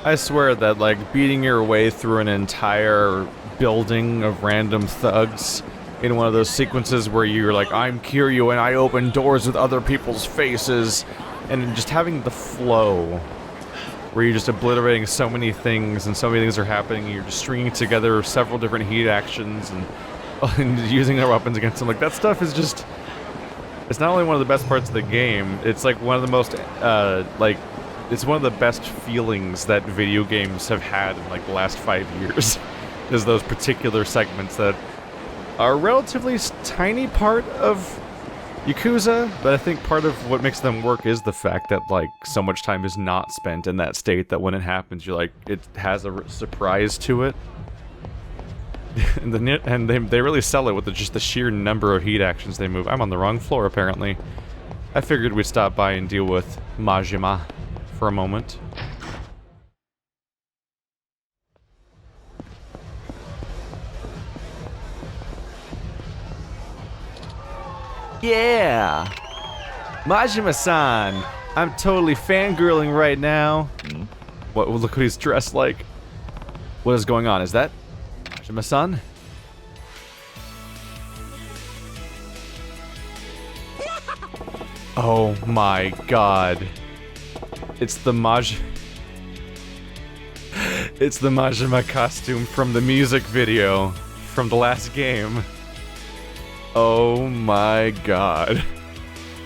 I swear that, like, beating your way through an entire building of random thugs in one of those sequences where you're like, I'm Kiryu and I open doors with other people's faces, and just having the flow where you're just obliterating so many things and so many things are happening, and you're just stringing together several different heat actions and using their weapons against them. Like, that stuff is just... It's not only one of the best parts of the game, it's like one of the most, it's one of the best feelings that video games have had in, like, the last 5 years. Is those particular segments that are a relatively tiny part of Yakuza, but I think part of what makes them work is the fact that, like, so much time is not spent in that state that when it happens, you're like, it has a surprise to it. and they really sell it with just the sheer number of heat actions they move. I'm on the wrong floor, apparently. I figured we'd stop by and deal with Majima for a moment. Yeah! Majima-san! I'm totally fangirling right now. What? Look what he's dressed like. What is going on? Is that Majima-san? Oh my god. It's the It's the Majima costume from the music video from the last game. Oh my god.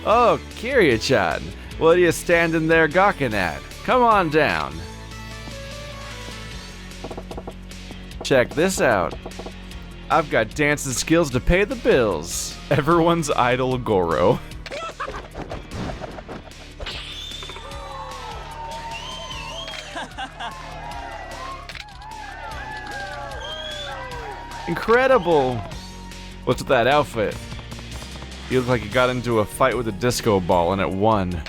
Oh, Kiryu-chan. What are you standing there gawking at? Come on down. Check this out. I've got dancing skills to pay the bills. Everyone's idol Goro. Incredible! What's with that outfit? You look like you got into a fight with a disco ball and it won.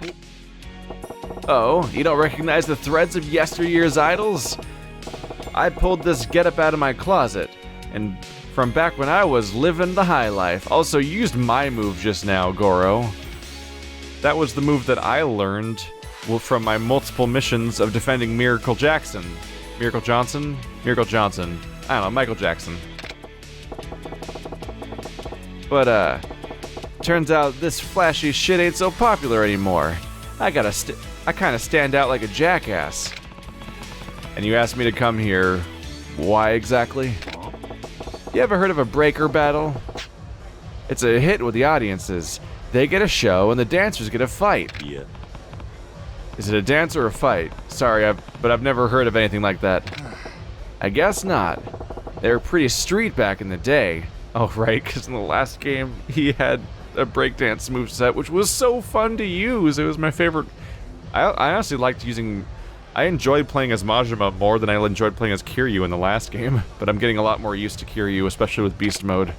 Oh, you don't recognize the threads of yesteryear's idols? I pulled this getup out of my closet, and from back when I was living the high life. Also used my move just now, Goro. That was the move that I learned from my multiple missions of defending Miracle Jackson. Miracle Johnson? Miracle Johnson. I don't know, Michael Jackson. But, turns out this flashy shit ain't so popular anymore. I kinda stand out like a jackass. And you asked me to come here. Why exactly? You ever heard of a breaker battle? It's a hit with the audiences. They get a show and the dancers get a fight. Yeah. Is it a dance or a fight? Sorry, but I've never heard of anything like that. I guess not. They were pretty street back in the day. Oh, right, because in the last game, he had a breakdance moveset, which was so fun to use. It was my favorite. I honestly liked using... I enjoyed playing as Majima more than I enjoyed playing as Kiryu in the last game, but I'm getting a lot more used to Kiryu, especially with Beast Mode.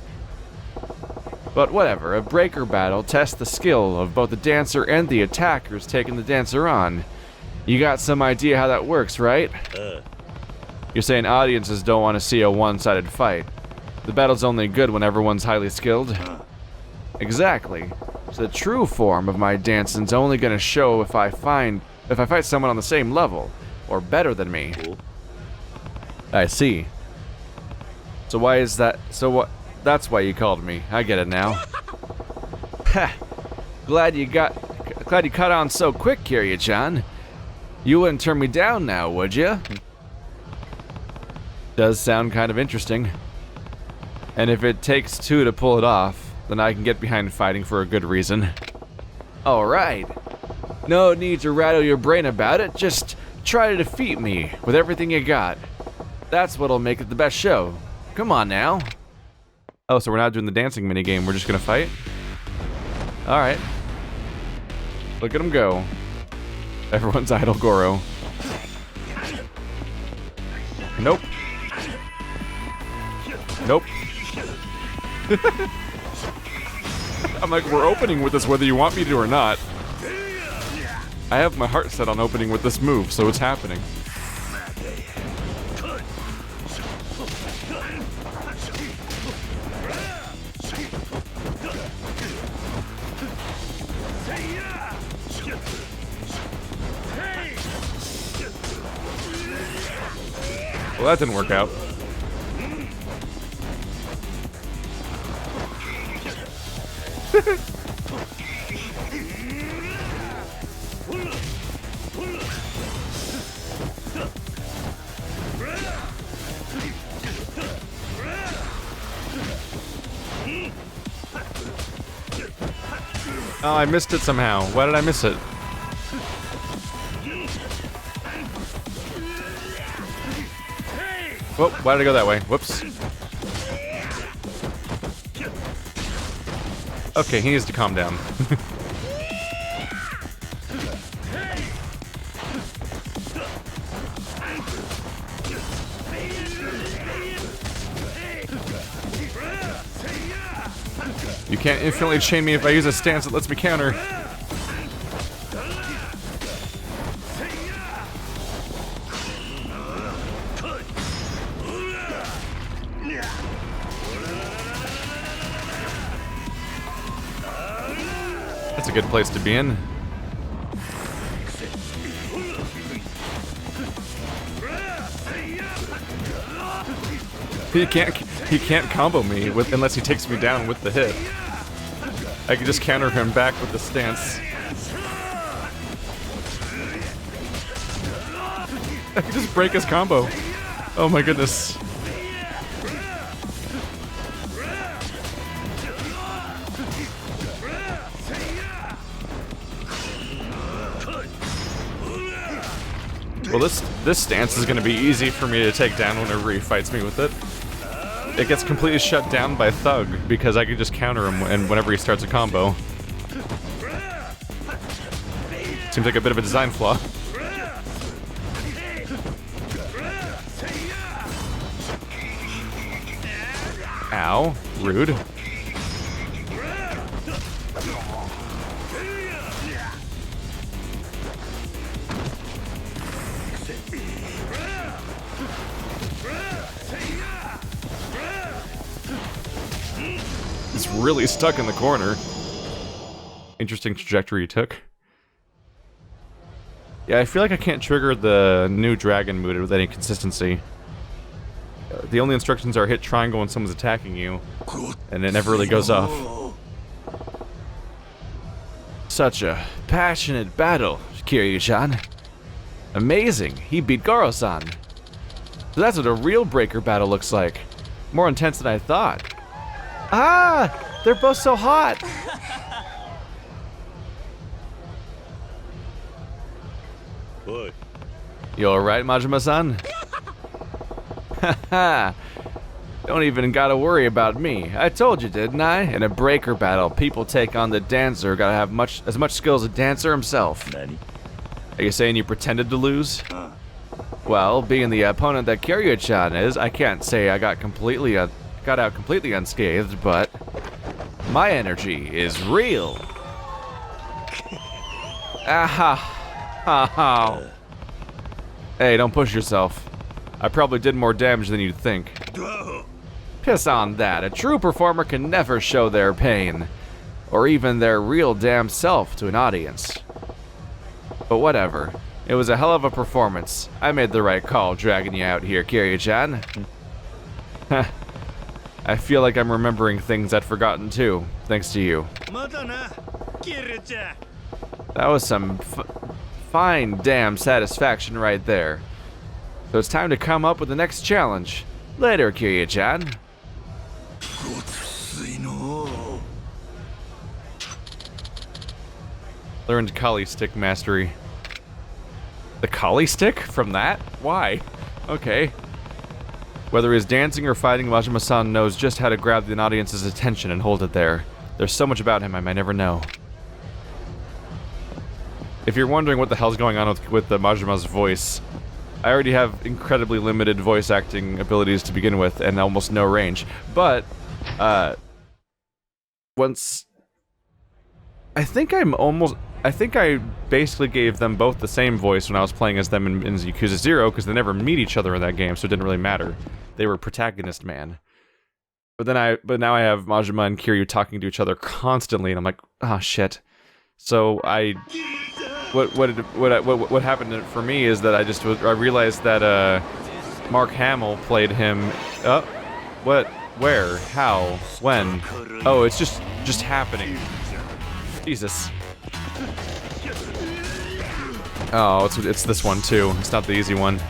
But whatever, a breaker battle tests the skill of both the dancer and the attackers taking the dancer on. You got some idea how that works, right? You're saying audiences don't want to see a one-sided fight. The battle's only good when everyone's highly skilled. Exactly. So the true form of my dancing's only gonna show if I fight someone on the same level, or better than me. I see. So why is that? So what? That's why you called me. I get it now. Ha! Glad you caught on so quick, Kiryu-chan. You wouldn't turn me down now, would you? Does sound kind of interesting. And if it takes two to pull it off, then I can get behind fighting for a good reason. Alright. No need to rattle your brain about it, just try to defeat me with everything you got. That's what'll make it the best show. Come on now. Oh, so we're not doing the dancing minigame, we're just gonna fight? Alright. Look at him go. Everyone's idol Goro. Nope. Nope. I'm like, we're opening with this whether you want me to or not. I have my heart set on opening with this move, so it's happening. Well, that didn't work out. Oh, I missed it somehow. Why did I miss it? Whoa, why did I go that way? Whoops. Okay, he needs to calm down. You can't infinitely chain me if I use a stance that lets me counter. That's a good place to be in. He can't combo me with unless he takes me down with the hit. I can just counter him back with the stance. I can just break his combo. Oh my goodness. Well, this stance is going to be easy for me to take down whenever he fights me with it. It gets completely shut down by Thug because I can just counter him and whenever he starts a combo. Seems like a bit of a design flaw. Ow, rude. It's really stuck in the corner. Interesting trajectory he took. Yeah, I feel like I can't trigger the new dragon mood with any consistency. The only instructions are hit triangle when someone's attacking you, and it never really goes off. Such a passionate battle, Kiryu-chan. Amazing, he beat Goro-san. So that's what a real breaker battle looks like. More intense than I thought. Ah! They're both so hot! You alright, Majima-san? Haha! Don't even gotta worry about me. I told you, didn't I? In a breaker battle, people take on the dancer gotta have as much skill as a dancer himself. Are you saying you pretended to lose? Well, being the opponent that Kiryu-chan is, I can't say I got out completely unscathed, but my energy is real. Aha! Ha ha! Hey, don't push yourself. I probably did more damage than you'd think. Piss on that. A true performer can never show their pain, or even their real damn self to an audience. But whatever. It was a hell of a performance. I made the right call dragging you out here, Kiryu-chan. I feel like I'm remembering things I'd forgotten too, thanks to you. That was some fine damn satisfaction right there. So it's time to come up with the next challenge. Later, Kiryu-chan. Learned Kali stick mastery. The Kali stick? From that? Why? Okay. Whether he's dancing or fighting, Majima-san knows just how to grab the audience's attention and hold it there. There's so much about him I might never know. If you're wondering what the hell's going on with the Majima's voice, I already have incredibly limited voice acting abilities to begin with and almost no range. But, once... I think I basically gave them both the same voice when I was playing as them in Yakuza 0, because they never meet each other in that game, so it didn't really matter. They were protagonist man. But now I have Majima and Kiryu talking to each other constantly, and I'm like, oh shit. So what happened for me is that I realized that Mark Hamill played him. What? Where? How? When? Oh, it's just happening. Jesus. Oh, it's this one too. It's not the easy one.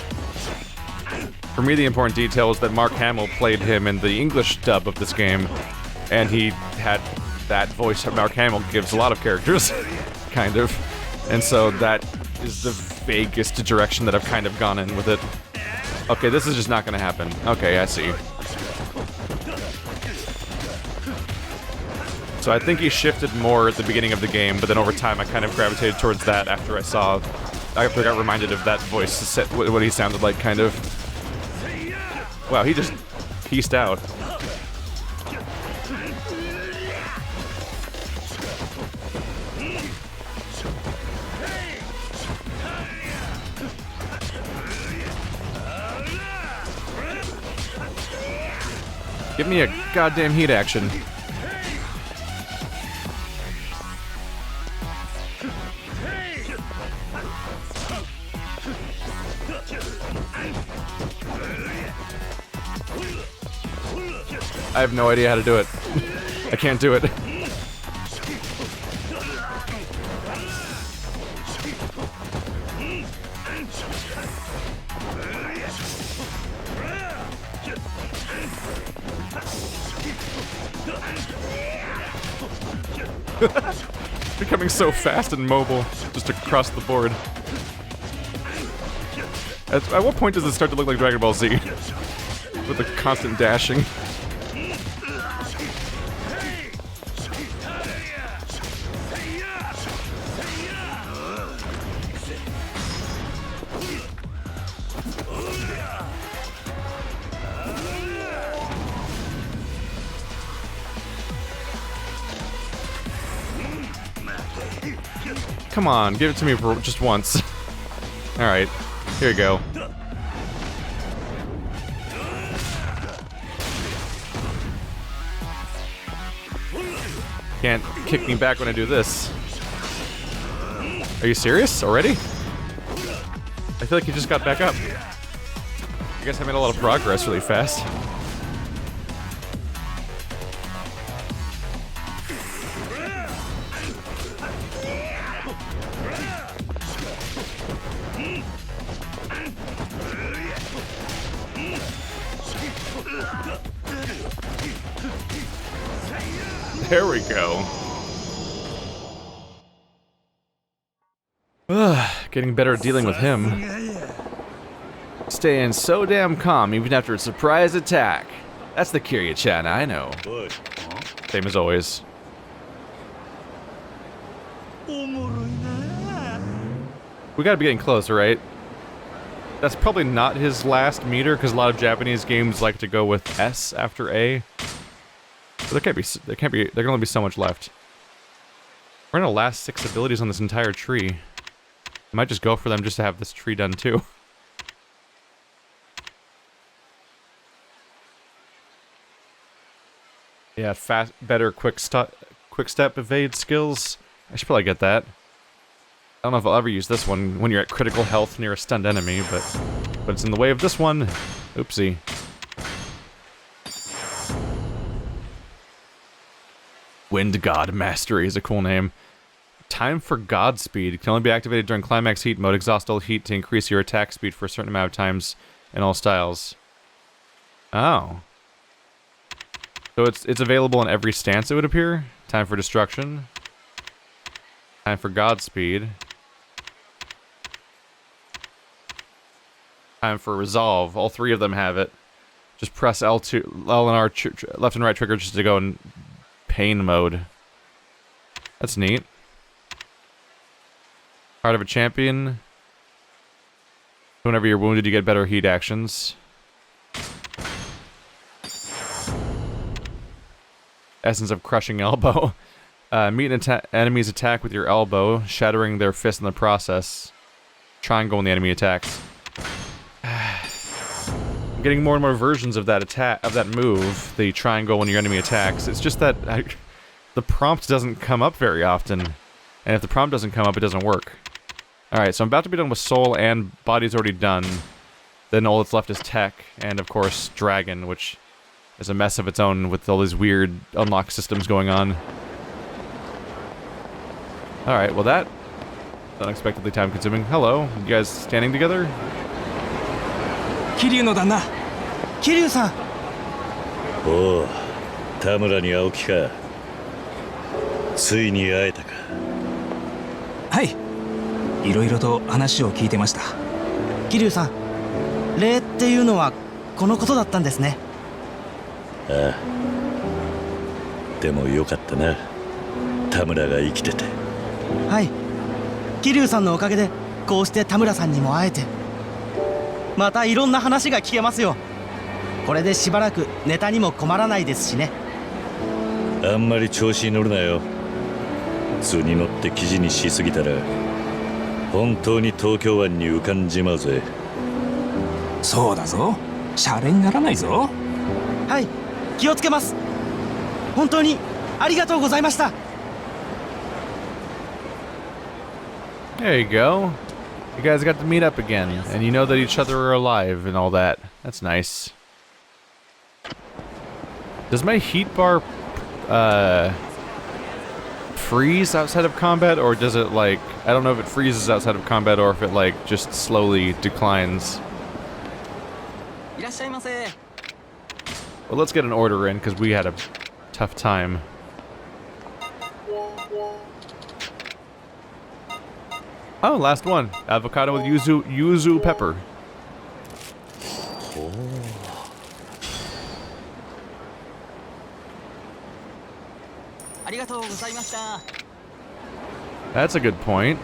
For me, the important detail is that Mark Hamill played him in the English dub of this game, and he had that voice that Mark Hamill gives a lot of characters, kind of. And so that is the vaguest direction that I've kind of gone in with it. Okay, this is just not gonna happen. Okay, I see. So I think he shifted more at the beginning of the game, but then over time I kind of gravitated towards that after I got reminded of that voice, what he sounded like, kind of. Wow, he just pieced out. Give me a goddamn heat action. I have no idea how to do it. I can't do it. Becoming so fast and mobile, just across the board. At what point does it start to look like Dragon Ball Z? With the constant dashing. Come on, give it to me for just once. Alright, here you go. Can't kick me back when I do this. Are you serious already? I feel like you just got back up. I guess I made a lot of progress really fast. There we go. Getting better at dealing with him. Staying so damn calm even after a surprise attack. That's the Kiryu-chan I know. Same as always. We gotta be getting closer, right? That's probably not his last meter, because a lot of Japanese games like to go with S after A. But there can only be so much left. We're gonna last 6 abilities on this entire tree. I might just go for them just to have this tree done too. Yeah, better quick step evade skills. I should probably get that. I don't know if I'll ever use this one when you're at critical health near a stunned enemy, but it's in the way of this one. Oopsie. Wind God Mastery is a cool name. Time for Godspeed can only be activated during climax heat mode. Exhaust all heat to increase your attack speed for a certain amount of times in all styles. Oh. So it's available in every stance, it would appear. Time for Destruction. Time for Godspeed. Time for Resolve. All 3 of them have it. Just press L2, L and R, left and right trigger just to go in pain mode. That's neat. Heart of a Champion. Whenever you're wounded, you get better heat actions. Essence of Crushing Elbow. Meet an enemy's attack with your elbow, shattering their fist in the process. Triangle when the enemy attacks. I'm getting more and more versions of that move, the triangle when your enemy attacks. It's just that the prompt doesn't come up very often. And if the prompt doesn't come up, it doesn't work. Alright, so I'm about to be done with soul and body's already done. Then all that's left is Tech, and of course Dragon, which is a mess of its own with all these weird unlock systems going on. Alright, well that... unexpectedly time-consuming. Hello, you guys standing together? Kiryu no danna. Kiryu-san. Oh, Tamura ni Aoki ka. Tsui ni aeta ka. はい。いろいろと話を聞いてました。桐生さん、礼っていうのはこのことだったんですね。ああ。でもよかったな。田村が生きてて。はい。桐生さんのおかげでこうして田村さんにも会えて、またいろんな話が聞けますよ。これでしばらくネタにも困らないですしね。あんまり調子に乗るなよ。図に乗って記事にしすぎたら本当に東京湾に浮かんじまうぜ。そうだぞ。シャレにならないぞ。はい、気をつけます。本当にありがとうございました。 There you go. You guys got to meet up again, and you know that each other are alive and all that. That's nice. Does my heat bar, freeze outside of combat, or does it, like... I don't know if it freezes outside of combat, or if it, like, just slowly declines. Well, let's get an order in, because we had a tough time. Oh, last one. Avocado with yuzu pepper. Oh. That's a good point.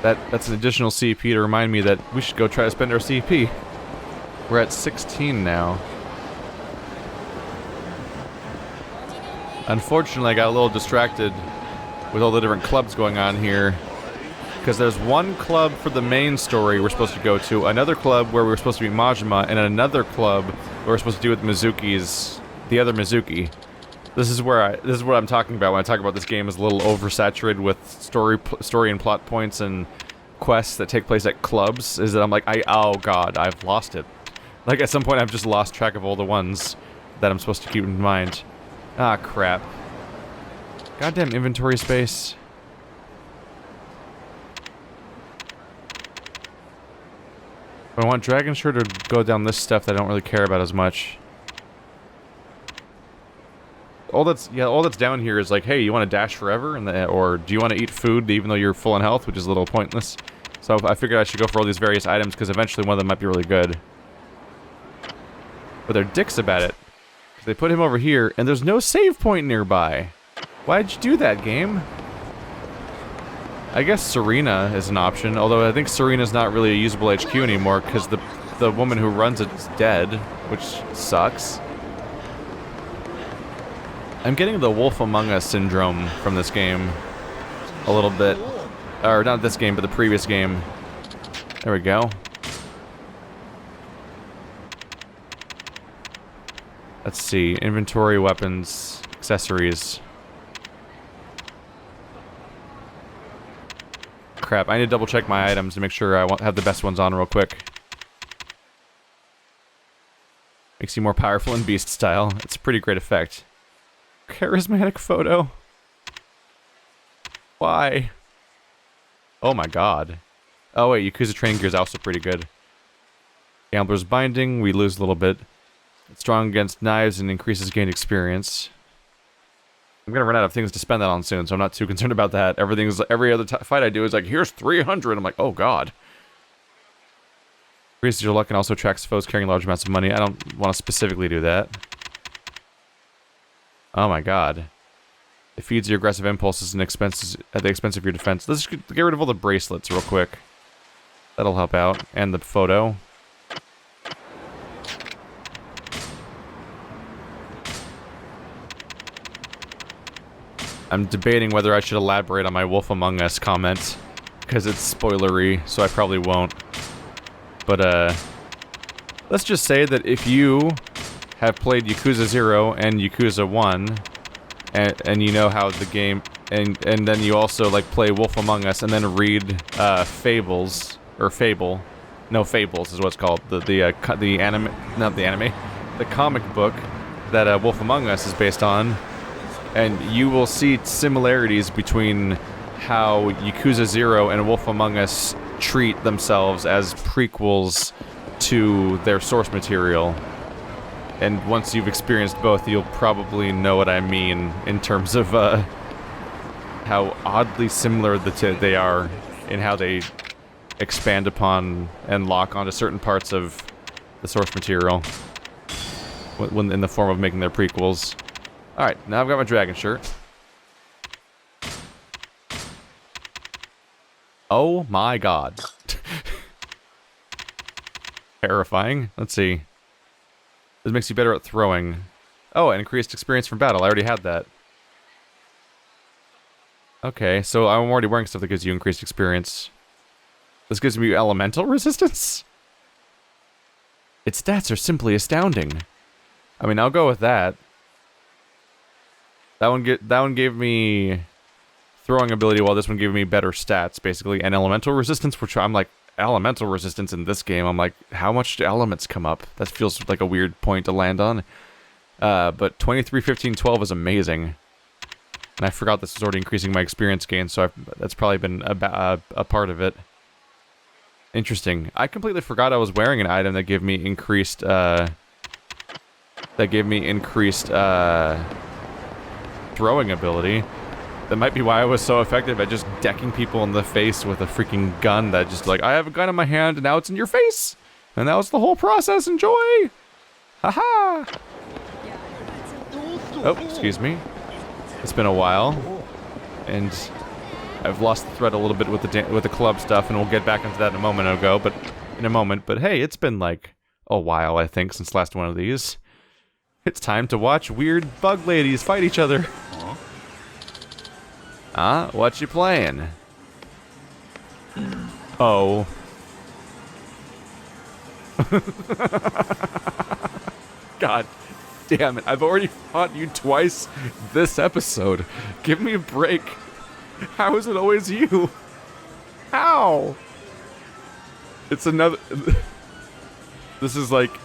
That's an additional CP to remind me that we should go try to spend our CP. We're at 16 now. Unfortunately, I got a little distracted with all the different clubs going on here. Because there's one club for the main story we're supposed to go to, another club where we're supposed to meet Majima, and another club where we're supposed to do with Mizuki's, the other Mizuki. This is what I'm talking about when I talk about this game is a little oversaturated with story and plot points and quests that take place at clubs. Is that I'm like, oh god, I've lost it. Like at some point I've just lost track of all the ones that I'm supposed to keep in mind. Ah, crap. Goddamn inventory space. I want Dragon Shirt to go down this stuff that I don't really care about as much. All that's down here is like, hey, you want to dash forever, or do you want to eat food even though you're full in health, which is a little pointless. So I figured I should go for all these various items because eventually one of them might be really good. But they're dicks about it. They put him over here, and there's no save point nearby. Why'd you do that, game? I guess Serena is an option, although I think Serena's not really a usable HQ anymore because the woman who runs it's dead, which sucks. I'm getting the Wolf Among Us syndrome from this game a little bit. Or not this game, but the previous game. There we go. Let's see, inventory, weapons, accessories. Crap, I need to double check my items to make sure I have the best ones on real quick. Makes you more powerful in beast style. It's a pretty great effect. Charismatic photo. Why? Oh my god. Oh wait, Yakuza Training Gear is also pretty good. Gambler's Binding, we lose a little bit. It's strong against knives and increases gained experience. I'm gonna run out of things to spend that on soon, so I'm not too concerned about that. Every other fight I do is like, here's 300. I'm like, oh god. Increases your luck and also attracts foes carrying large amounts of money. I don't want to specifically do that. Oh my god. It feeds your aggressive impulses and expenses at the expense of your defense. Let's get rid of all the bracelets real quick. That'll help out. And the photo. I'm debating whether I should elaborate on my Wolf Among Us comment, because it's spoilery, so I probably won't. But, let's just say that if you have played Yakuza 0 and Yakuza 1, and you know how the game, and then you also, like, play Wolf Among Us and then read, Fable, No, Fables is what it's called. The anime, not the anime, the comic book that Wolf Among Us is based on, and you will see similarities between how Yakuza 0 and Wolf Among Us treat themselves as prequels to their source material. And once you've experienced both, you'll probably know what I mean in terms of how oddly similar they are in how they expand upon and lock onto certain parts of the source material when in the form of making their prequels. Alright, now I've got my dragon shirt. Oh my god. Terrifying. Let's see. This makes you better at throwing. Oh, and increased experience from battle. I already had that. Okay, so I'm already wearing stuff that gives you increased experience. This gives me elemental resistance? Its stats are simply astounding. I mean, I'll go with that. That one gave me throwing ability, while this one gave me better stats, basically, and elemental resistance, which I'm like, elemental resistance in this game, I'm like, how much do elements come up? That feels like a weird point to land on. But 23, 15, 12 is amazing. And I forgot this was already increasing my experience gain, so that's probably been a part of it. Interesting. I completely forgot I was wearing an item that gave me increased, throwing ability. That might be why I was so effective at just decking people in the face with a freaking gun that just like, I have a gun in my hand and now it's in your face! And that was the whole process, enjoy! Haha! Oh, excuse me. It's been a while. And I've lost the thread a little bit with the club stuff, and we'll get back into that in a moment. But hey, it's been like a while, I think, since last one of these. It's time to watch weird bug ladies fight each other. Huh? What you playing? Oh. God damn it. I've already fought you twice this episode. Give me a break. How is it always you? How? It's another... This is like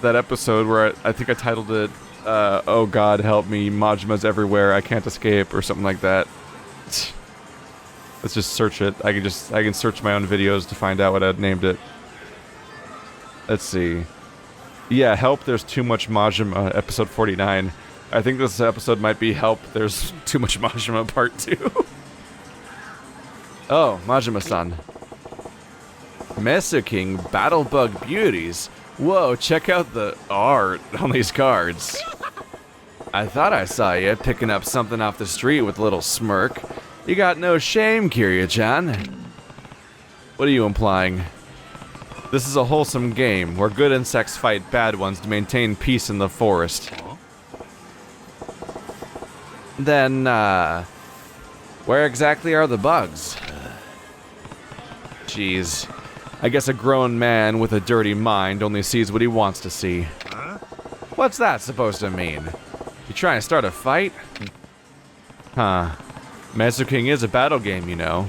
that episode where I think I titled it, Oh God, help me, Majima's everywhere, I can't escape, or something like that. Let's just search it. I can search my own videos to find out what I'd named it. Let's see. Yeah, Help, There's Too Much Majima, episode 49. I think this episode might be Help, There's Too Much Majima, part 2. Oh, Majima-san. Mesa King Battle Bug Beauties. Whoa, check out the art on these cards. I thought I saw you picking up something off the street with a little smirk. You got no shame, Kiryu-chan. What are you implying? This is a wholesome game where good insects fight bad ones to maintain peace in the forest. Then, where exactly are the bugs? Jeez. I guess a grown man with a dirty mind only sees what he wants to see. What's that supposed to mean? You trying to start a fight? Huh. Mesa King is a battle game, you know.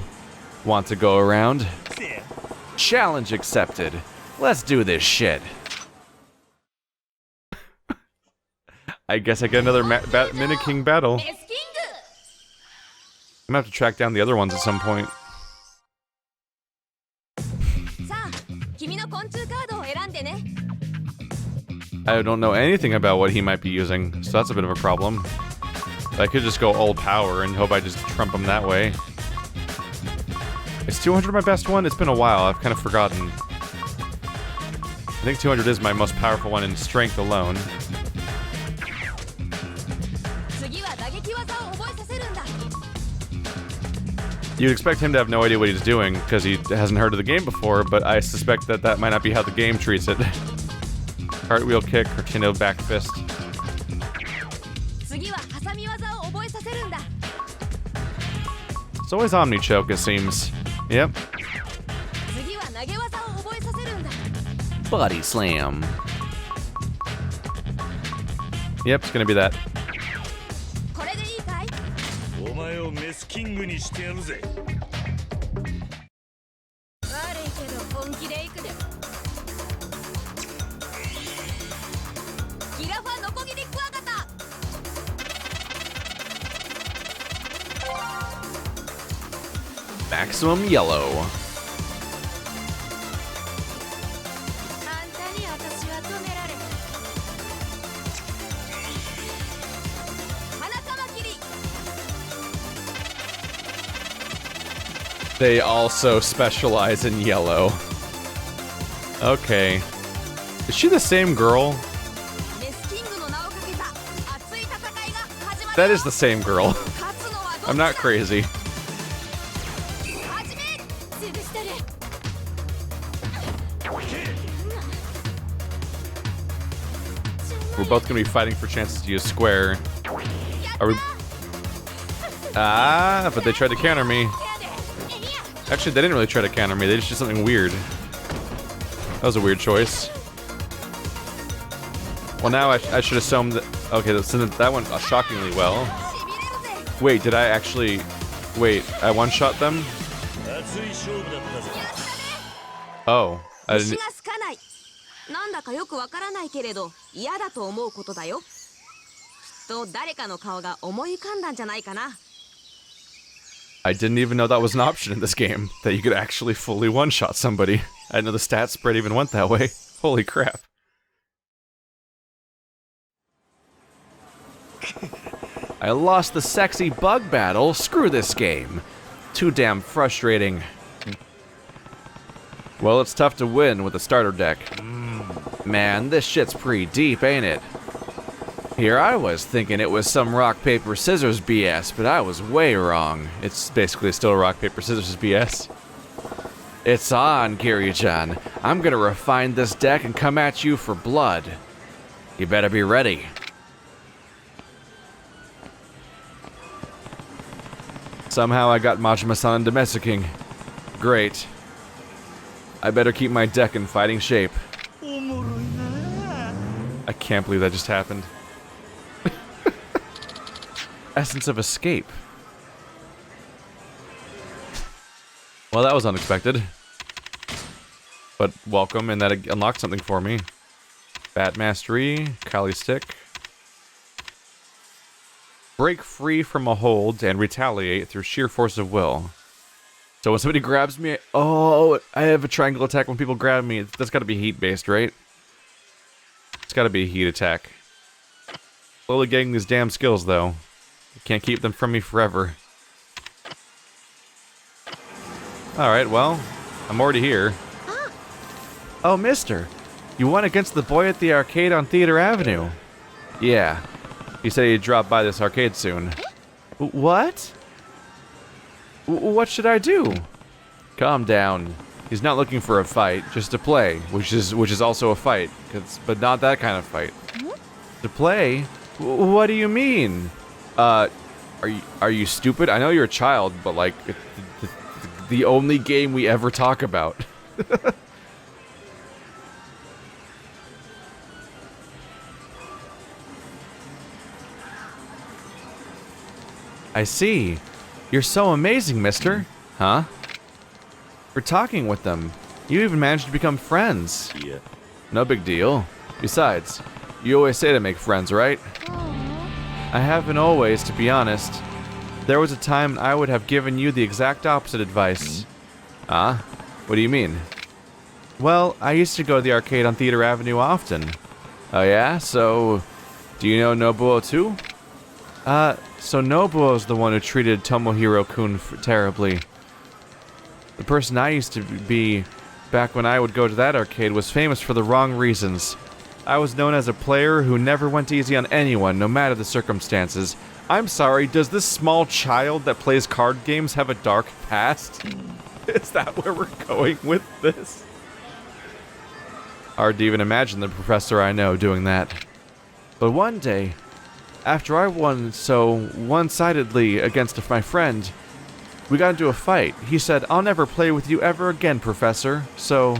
Want to go around? Challenge accepted. Let's do this shit. I guess I get another Mini King battle. I'm gonna have to track down the other ones at some point. I don't know anything about what he might be using, so that's a bit of a problem. I could just go old power and hope I just trump him that way. Is 200 my best one? It's been a while, I've kind of forgotten. I think 200 is my most powerful one in strength alone. You'd expect him to have no idea what he's doing, because he hasn't heard of the game before, but I suspect that that might not be how the game treats it. Cartwheel kick, or Kendo back fist. It's always Omni choke, it seems. Yep. Body slam. Yep, it's gonna be that. Maximum Yellow. あんたに私は止められへん。花カマキリ。 They also specialize in yellow. Okay. Is she the same girl? メスキングの名をかけた熱い戦いが始まる。 That is the same girl. 勝つのはどっちだ。 I'm not crazy. 始め。すぐしたれ。 We're both gonna be fighting for chances to use square. Are we? Ah, but they tried to counter me. Actually, they didn't really try to counter me. They just did something weird. That was a weird choice. Well, now I should assume that... Okay, so that went shockingly well. Wait, did I actually... Wait, I one-shot them? Oh, I 虫 didn't... が好かない。なんだかよくわからないけれど嫌だと思うことだよ。きっと誰かの顔が思い浮かんだんじゃないかな。 I didn't even know that was an option in this game. That you could actually fully one-shot somebody. I didn't know the stat spread even went that way. Holy crap. I lost the sexy bug battle. Screw this game. Too damn frustrating. Well, it's tough to win with a starter deck. Man, this shit's pretty deep, ain't it? Here I was thinking it was some rock, paper, scissors BS, but I was way wrong. It's basically still rock, paper, scissors BS. It's on, Kiryu-chan. I'm gonna refine this deck and come at you for blood. You better be ready. Somehow I got Majima-san into Mesa King. Great. I better keep my deck in fighting shape. I can't believe that just happened. Essence of escape. Well, that was unexpected. But welcome, and that unlocked something for me. Bat Mastery, Kali Stick. Break free from a hold and retaliate through sheer force of will. So when somebody grabs me... Oh, I have a triangle attack when people grab me. That's gotta be heat-based, right? It's gotta be a heat attack. Slowly getting these damn skills, though. Can't keep them from me forever. Alright, well, I'm already here. Oh, mister. You won against the boy at the arcade on Theater Avenue. Yeah. He said he'd drop by this arcade soon. What? What should I do? Calm down. He's not looking for a fight, just to play, which is also a fight, but not that kind of fight. To play? What do you mean? Are you stupid? I know you're a child, but like, the only game we ever talk about. I see. You're so amazing, mister. Huh? For talking with them. You even managed to become friends. Yeah. No big deal. Besides, you always say to make friends, right? I haven't always, to be honest. There was a time I would have given you the exact opposite advice. Huh? What do you mean? Well, I used to go to the arcade on Theater Avenue often. Oh yeah? So, do you know Nobuo too? So Nobuo's the one who treated Tomohiro-kun terribly. The person I used to be back when I would go to that arcade was famous for the wrong reasons. I was known as a player who never went easy on anyone, no matter the circumstances. I'm sorry, does this small child that plays card games have a dark past? Is that where we're going with this? Hard to even imagine the professor I know doing that. But one day, after I won so one-sidedly against my friend, we got into a fight. He said, "I'll never play with you ever again, Professor." So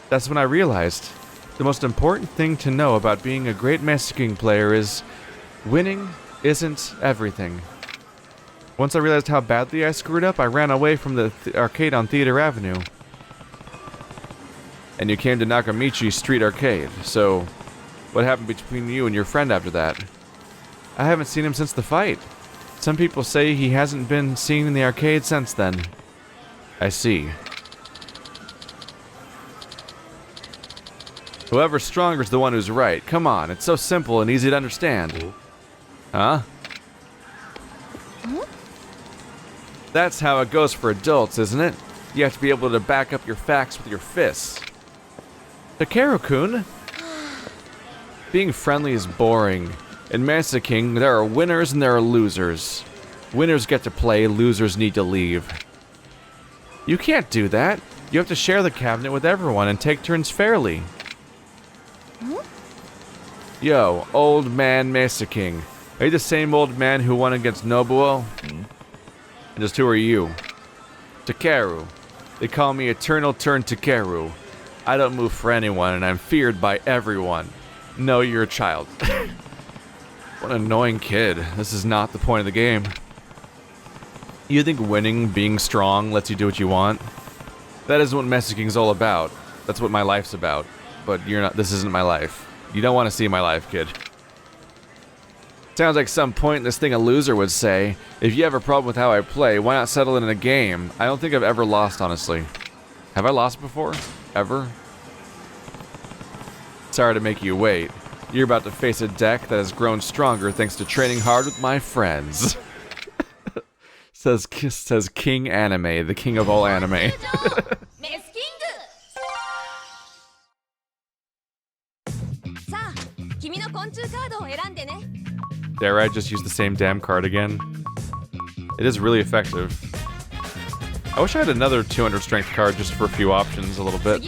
that's when I realized the most important thing to know about being a great Mesa King player is winning isn't everything. Once I realized how badly I screwed up, I ran away from the arcade on Theater Avenue. And you came to Nakamichi Street Arcade, so what happened between you and your friend after that? I haven't seen him since the fight. Some people say he hasn't been seen in the arcade since then. I see. Whoever's stronger is the one who's right. Come on, it's so simple and easy to understand. Huh? That's how it goes for adults, isn't it? You have to be able to back up your facts with your fists. Takeru-kun? Being friendly is boring. In Master King, there are winners and there are losers. Winners get to play, losers need to leave. You can't do that. You have to share the cabinet with everyone and take turns fairly. Yo, old man Master King. Are you the same old man who won against Nobuo? And just who are you? Takeru. They call me Eternal Turn Takeru. I don't move for anyone and I'm feared by everyone. No, you're a child. What an annoying kid. This is not the point of the game. You think winning, being strong, lets you do what you want? That isn't what Master King's all about. That's what my life's about. But you're not. This isn't my life. You don't want to see my life, kid. Sounds like some pointless thing a loser would say. If you have a problem with how I play, why not settle it in a game? I don't think I've ever lost, honestly. Have I lost before? Ever? Sorry to make you wait. You're about to face a deck that has grown stronger thanks to training hard with my friends. says King Anime, the king of all anime. Dare I just use the same damn card again? It is really effective. I wish I had another 200 strength card just for a few options, a little bit.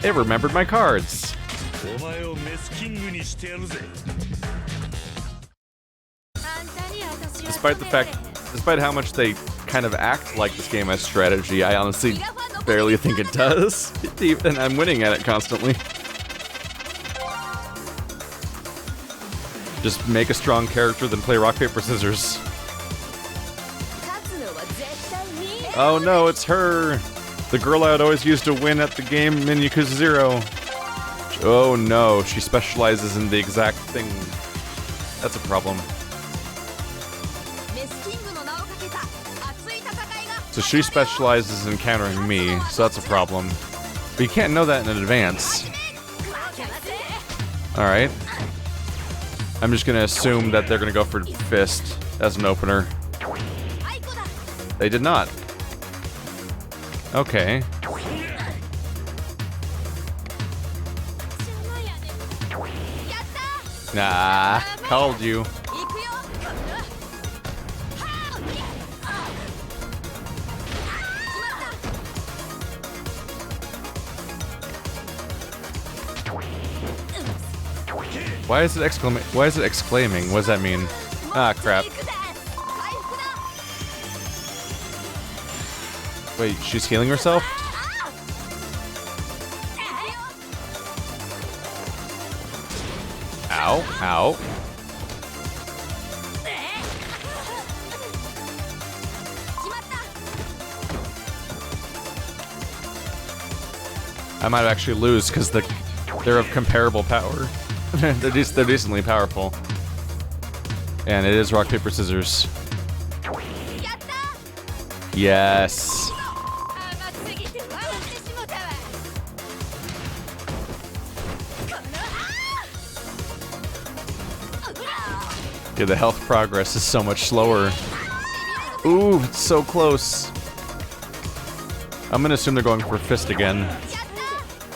It remembered my cards. Despite how much they kind of act like this game has strategy, I honestly barely think it does. And I'm winning at it constantly. Just make a strong character, then play rock, paper, scissors. Oh no, it's her! The girl I would always use to win at the game in Yakuza 0. Oh no, she specializes in the exact thing. That's a problem. So she specializes in countering me, so that's a problem. But you can't know that in advance. Alright. I'm just gonna assume that they're gonna go for fist as an opener. They did not. Okay. Nah, called you. Why is it exclaiming? Why is it exclaiming? What does that mean? Ah, crap. Wait, she's healing herself? Ow, ow. I might actually lose because they're of comparable power. they're decently powerful. And it is rock, paper, scissors. Yes. Yeah, the health progress is so much slower. Ooh, it's so close. I'm gonna assume they're going for fist again.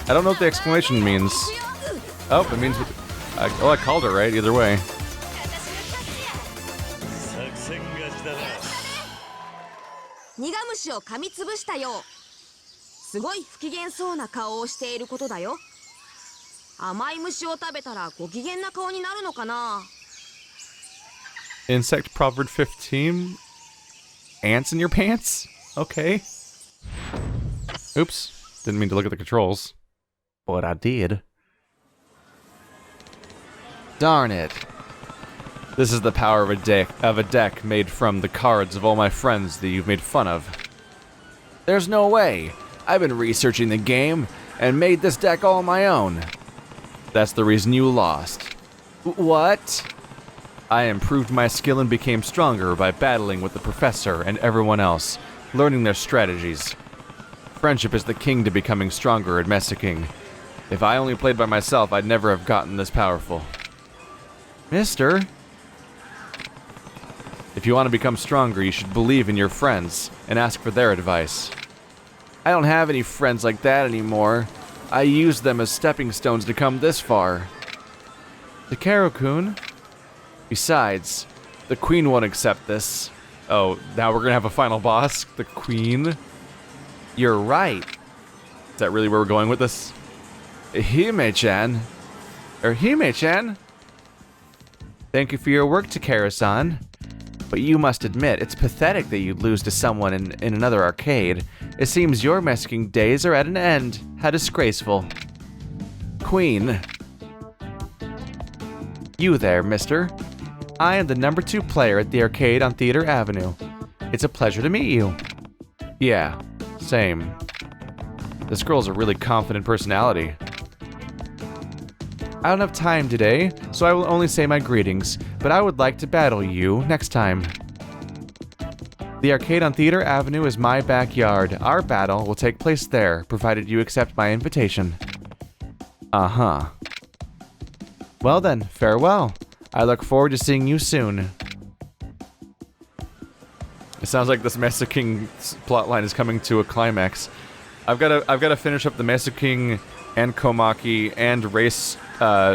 I don't know what the exclamation means. Oh, it means... oh, I called it right, either way. Insect Proverb 15? Ants in your pants? Okay. Oops. Didn't mean to look at the controls. But I did. Darn it. This is the power of a deck made from the cards of all my friends that you've made fun of. There's no way. I've been researching the game and made this deck all my own. That's the reason you lost. What? I improved my skill and became stronger by battling with the professor and everyone else, learning their strategies. Friendship is the king to becoming stronger at messaging. If I only played by myself, I'd never have gotten this powerful. Mister? If you want to become stronger, you should believe in your friends and ask for their advice. I don't have any friends like that anymore. I used them as stepping stones to come this far. Takeru-kun? Besides, the queen won't accept this. Oh, now we're gonna have a final boss? The queen? You're right. Is that really where we're going with this? Hime-chan? Hime-chan? Thank you for your work, Takeru-san. But you must admit, it's pathetic that you'd lose to someone in another arcade. It seems your messaging days are at an end. How disgraceful. Queen. You there, mister. I am the number 2 player at the arcade on Theater Avenue. It's a pleasure to meet you. Yeah, same. This girl's a really confident personality. I don't have time today, so I will only say my greetings, but I would like to battle you next time. The arcade on Theater Avenue is my backyard. Our battle will take place there, provided you accept my invitation. Uh-huh. Well then, farewell. I look forward to seeing you soon. It sounds like this Mesa King plotline is coming to a climax. I've got to finish up the Mesa King and Komaki and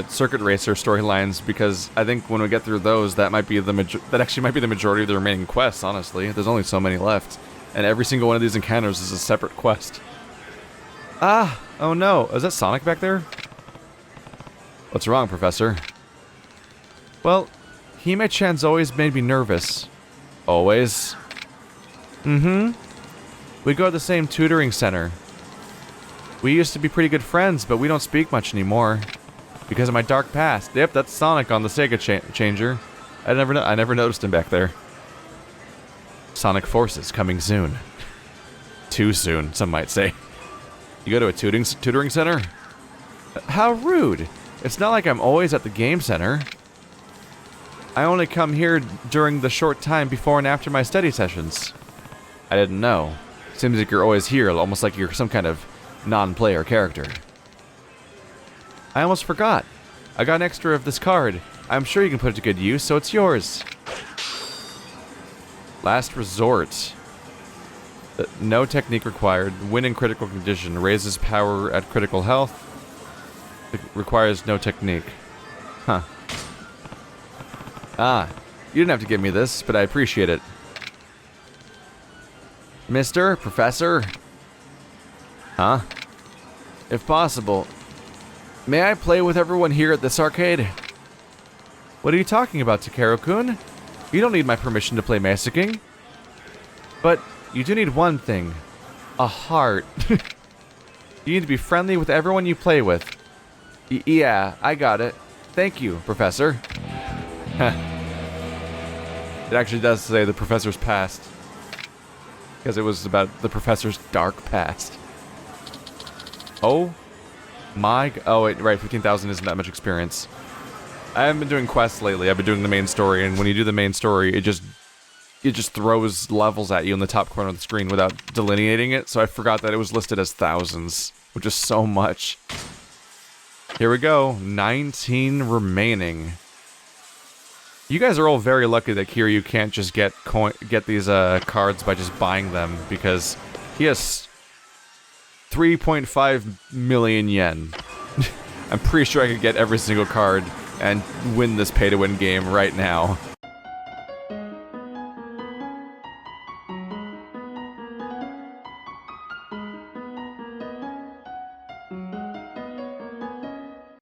Circuit Racer storylines, because I think when we get through those, that might be that actually might be the majority of the remaining quests. Honestly, there's only so many left, and every single one of these encounters is a separate quest. Ah! Oh no! Is that Sonic back there? What's wrong, Professor? Well, Hime-chan's always made me nervous. Always? Mm-hmm. We go to the same tutoring center. We used to be pretty good friends, but we don't speak much anymore. Because of my dark past. Yep, that's Sonic on the Sega changer. I never noticed him back there. Sonic Forces coming soon. Too soon, some might say. You go to a tutoring center? How rude. It's not like I'm always at the game center. I only come here during the short time before and after my study sessions. I didn't know. Seems like you're always here, almost like you're some kind of non-player character. I almost forgot. I got an extra of this card. I'm sure you can put it to good use, so it's yours. Last resort. No technique required. Win in critical condition. Raises power at critical health. It requires no technique. Huh. Ah, you didn't have to give me this, but I appreciate it. Mister, Professor? Huh? If possible, may I play with everyone here at this arcade? What are you talking about, Takeru-kun? You don't need my permission to play Mesa-king. But you do need one thing. A heart. You need to be friendly with everyone you play with. Yeah, I got it. Thank you, Professor. It actually does say the professor's past. Because it was about the professor's dark past. Oh my... Oh, wait, right, 15,000 isn't that much experience. I haven't been doing quests lately. I've been doing the main story, and when you do the main story, it just throws levels at you in the top corner of the screen without delineating it, so I forgot that it was listed as thousands, which is so much. Here we go, 19 remaining. You guys are all very lucky that Kiryu can't just get these cards by just buying them, because he has 3.5 million yen. I'm pretty sure I could get every single card and win this pay-to-win game right now.